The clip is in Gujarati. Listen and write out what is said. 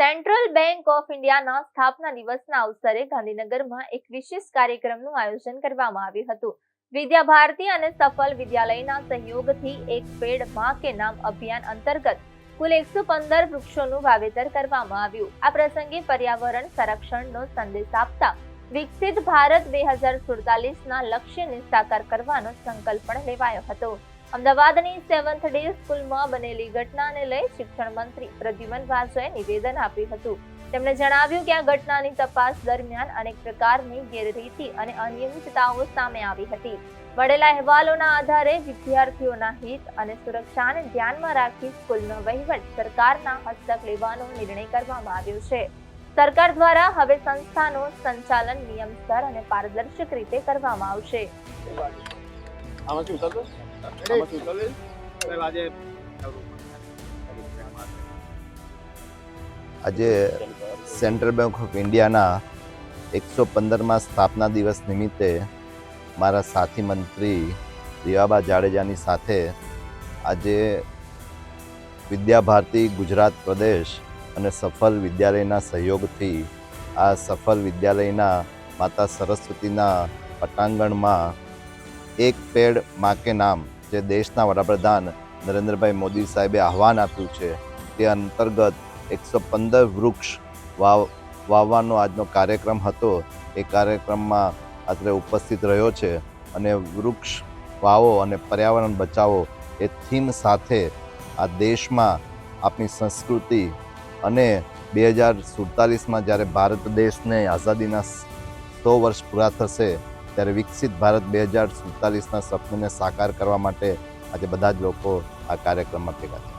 સેન્ટ્રલ બેંક ઓફ ઇન્ડિયાના સ્થાપના દિવસના અવસરે ગાંધીનગરમાં એક વિશેષ કાર્યક્રમનું આયોજન કરવામાં આવ્યું હતું। વિદ્યા ભારતી અને સફલ વિદ્યાલયના સહયોગથી એક પેડ માં કે નામ અભિયાન અંતર્ગત કુલ 115 વૃક્ષોનું વાવેતર કરવામાં આવ્યું। આ પ્રસંગે પર્યાવરણ સંરક્ષણનો સંદેશ આપતા વિકસિત ભારત 2047ના લક્ષ્યને સાકાર કરવાનો સંકલ્પ પણ લેવાયો હતો। અમદાવાદની 7th ડે સ્કૂલમાં બનેલી ઘટનાને લઈ શિક્ષણ મંત્રી પ્રદ્યુમન વાજાએ નિવેદન આપ્યું હતું। તેમણે જણાવ્યું કે આ ઘટનાની તપાસ દરમિયાન અનેક પ્રકારની ગેરરીતિ અને અનિયમિતતાઓ સામે આવી હતી। મળેલા અહેવાલોના આધારે વિદ્યાર્થીઓના હિત અને સુરક્ષાને ધ્યાનમાં રાખી સ્કૂલનો વહીવટ સરકારના હસ્તક લેવાનો નિર્ણય કરવામાં આવ્યો છે। સરકાર દ્વારા હવે સંસ્થાનું સંચાલન નિયમસર અને પારદર્શક રીતે કરવામાં આવશે। આજે સેન્ટ્રલ બેંક ઓફ ઇન્ડિયાના 115મા સ્થાપના દિવસ નિમિત્તે મારા સાથી મંત્રી રીવાબા જાડેજાની સાથે આજે વિદ્યા ભારતી ગુજરાત પ્રદેશ અને સફલ વિદ્યાલયના સહયોગથી આ સફલ વિદ્યાલયના માતા સરસ્વતીના પટાંગણમાં એક પેડ માં કે નામ જે દેશના વડાપ્રધાન નરેન્દ્રભાઈ મોદી સાહેબે આહવાન આપ્યું છે તે અંતર્ગત 115 વૃક્ષ વાવવાનો આજનો કાર્યક્રમ હતો। એ કાર્યક્રમમાં અત્રે ઉપસ્થિત રહ્યો છે અને વૃક્ષ વાવો અને પર્યાવરણ બચાવો એ થીમ સાથે આ દેશમાં આપણી સંસ્કૃતિ અને 2047માં જ્યારે ભારત દેશને આઝાદીના 100 વર્ષ પૂરા થશે ત્યારે વિકસિત ભારત 2047ના સપનાને સાકાર કરવા માટે આજે બધા જ લોકો આ કાર્યક્રમમાં ભેગા છે।